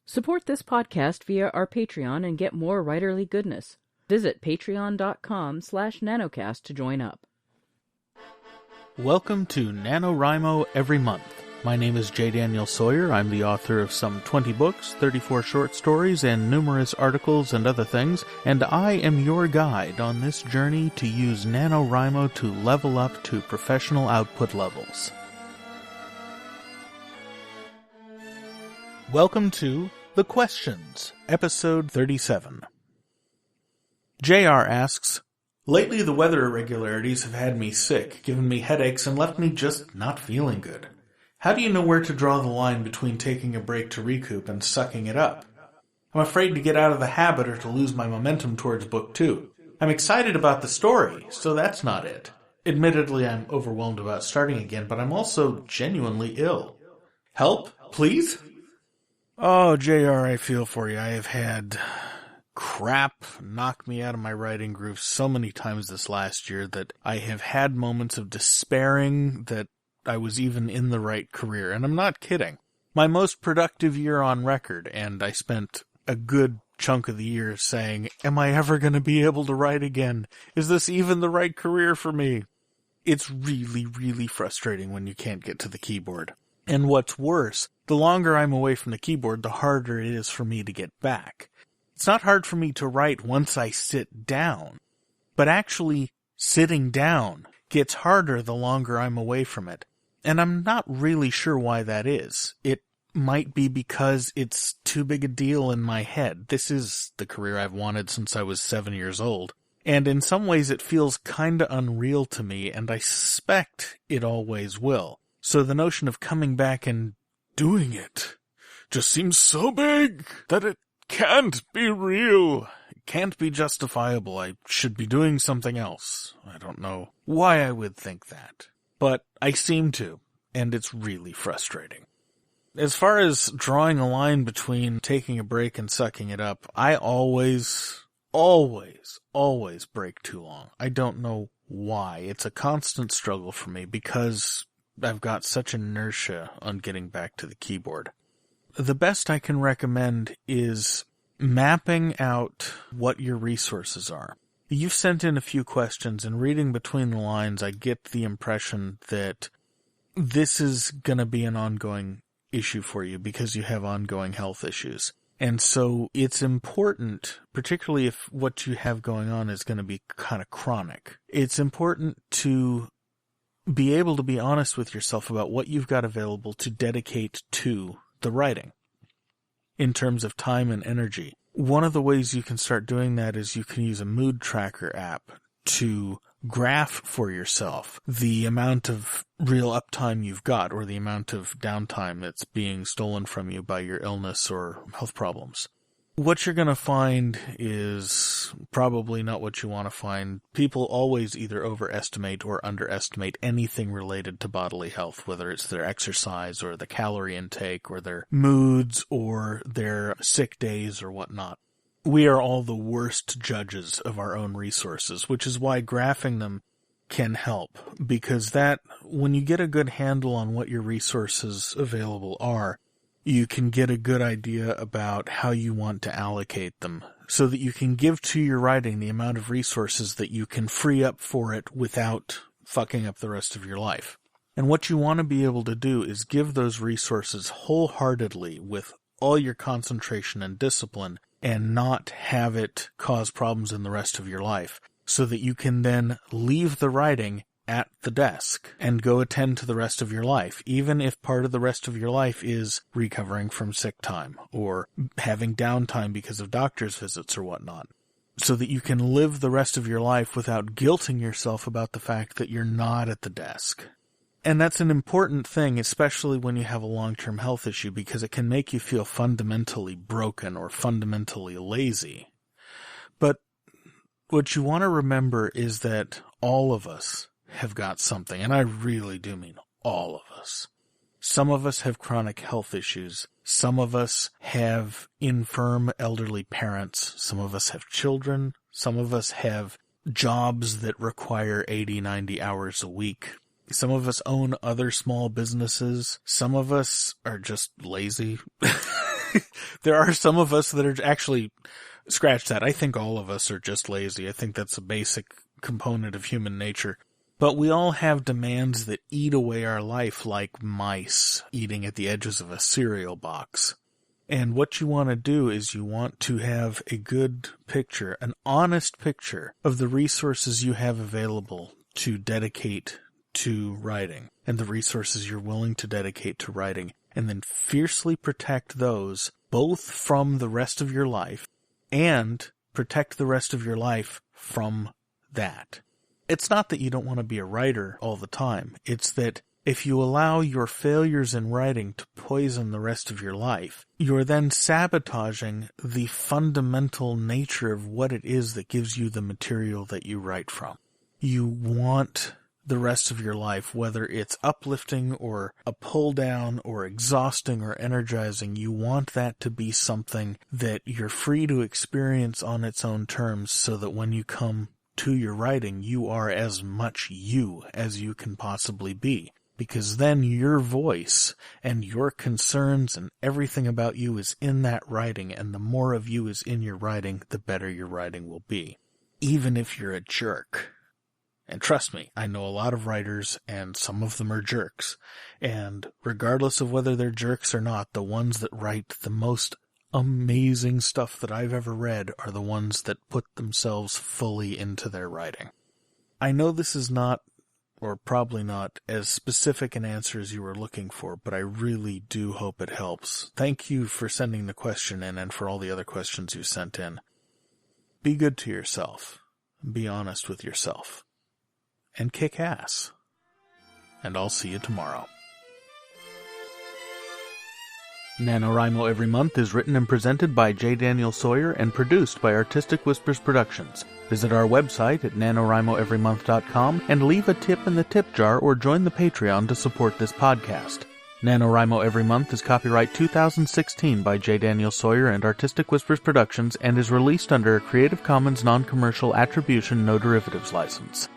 Support this podcast via our Patreon and get more writerly goodness. Visit patreon.com/nanocast to join up. Welcome to NaNoWriMo Every Month. My name is J. Daniel Sawyer. I'm the author of some 20 books, 34 short stories, and numerous articles and other things, and I am your guide on this journey to use NaNoWriMo to level up to professional output levels. Welcome to The Questions, episode 37. JR asks, lately the weather irregularities have had me sick, given me headaches, and left me just not feeling good. How do you know where to draw the line between taking a break to recoup and sucking it up? I'm afraid to get out of the habit or to lose my momentum towards book 2. I'm excited about the story, so that's not it. Admittedly, I'm overwhelmed about starting again, but I'm also genuinely ill. Help, please? Oh, JR, I feel for you. I have had crap knock me out of my writing groove so many times this last year that I have had moments of despairing that I was even in the right career, and I'm not kidding. My most productive year on record, and I spent a good chunk of the year saying, am I ever going to be able to write again? Is this even the right career for me? It's really, really frustrating when you can't get to the keyboard. And what's worse, the longer I'm away from the keyboard, the harder it is for me to get back. It's not hard for me to write once I sit down, but actually sitting down gets harder the longer I'm away from it. And I'm not really sure why that is. It might be because it's too big a deal in my head. This is the career I've wanted since I was 7 years old. And in some ways it feels kinda unreal to me, and I suspect it always will. So the notion of coming back and doing it just seems so big that it can't be real. It can't be justifiable. I should be doing something else. I don't know why I would think that, but I seem to, and it's really frustrating. As far as drawing a line between taking a break and sucking it up, I always break too long. I don't know why. It's a constant struggle for me because I've got such inertia on getting back to the keyboard. The best I can recommend is mapping out what your resources are. You've sent in a few questions, and reading between the lines, I get the impression that this is going to be an ongoing issue for you because you have ongoing health issues. And so it's important, particularly if what you have going on is going to be kind of chronic, it's important to be able to be honest with yourself about what you've got available to dedicate to the writing in terms of time and energy. One of the ways you can start doing that is you can use a mood tracker app to graph for yourself the amount of real uptime you've got or the amount of downtime that's being stolen from you by your illness or health problems. What you're going to find is probably not what you want to find. People always either overestimate or underestimate anything related to bodily health, whether it's their exercise or the calorie intake or their moods or their sick days or whatnot. We are all the worst judges of our own resources, which is why graphing them can help, because that, when you get a good handle on what your resources available are, you can get a good idea about how you want to allocate them so that you can give to your writing the amount of resources that you can free up for it without fucking up the rest of your life. And what you want to be able to do is give those resources wholeheartedly with all your concentration and discipline and not have it cause problems in the rest of your life so that you can then leave the writing at the desk and go attend to the rest of your life, even if part of the rest of your life is recovering from sick time or having downtime because of doctor's visits or whatnot, so that you can live the rest of your life without guilting yourself about the fact that you're not at the desk. And that's an important thing, especially when you have a long-term health issue, because it can make you feel fundamentally broken or fundamentally lazy. But what you want to remember is that all of us have got something, and I really do mean all of us. Some of us have chronic health issues. Some of us have infirm elderly parents. Some of us have children. Some of us have jobs that require 80, 90 hours a week. Some of us own other small businesses. Some of us are just lazy. There are some of us that are actually, scratch that. I think all of us are just lazy. I think that's a basic component of human nature. But we all have demands that eat away our life like mice eating at the edges of a cereal box. And what you want to do is you want to have a good picture, an honest picture of the resources you have available to dedicate to writing and the resources you're willing to dedicate to writing, and then fiercely protect those both from the rest of your life and protect the rest of your life from that. It's not that you don't want to be a writer all the time. It's that if you allow your failures in writing to poison the rest of your life, you're then sabotaging the fundamental nature of what it is that gives you the material that you write from. You want the rest of your life, whether it's uplifting or a pull down or exhausting or energizing, you want that to be something that you're free to experience on its own terms, so that when you come to your writing, you are as much you as you can possibly be. Because then your voice and your concerns and everything about you is in that writing, and the more of you is in your writing, the better your writing will be. Even if you're a jerk. And trust me, I know a lot of writers, and some of them are jerks. And regardless of whether they're jerks or not, the ones that write the most amazing stuff that I've ever read are the ones that put themselves fully into their writing. I know this is not, or probably not, as specific an answer as you were looking for, but I really do hope it helps. Thank you for sending the question in and for all the other questions you sent in. Be good to yourself. Be honest with yourself. And kick ass. And I'll see you tomorrow. NaNoWriMo Every Month is written and presented by J. Daniel Sawyer and produced by Artistic Whispers Productions. Visit our website at nanowrimoeverymonth.com and leave a tip in the tip jar or join the Patreon to support this podcast. NaNoWriMo Every Month is copyright 2016 by J. Daniel Sawyer and Artistic Whispers Productions and is released under a Creative Commons Non-Commercial Attribution No Derivatives license.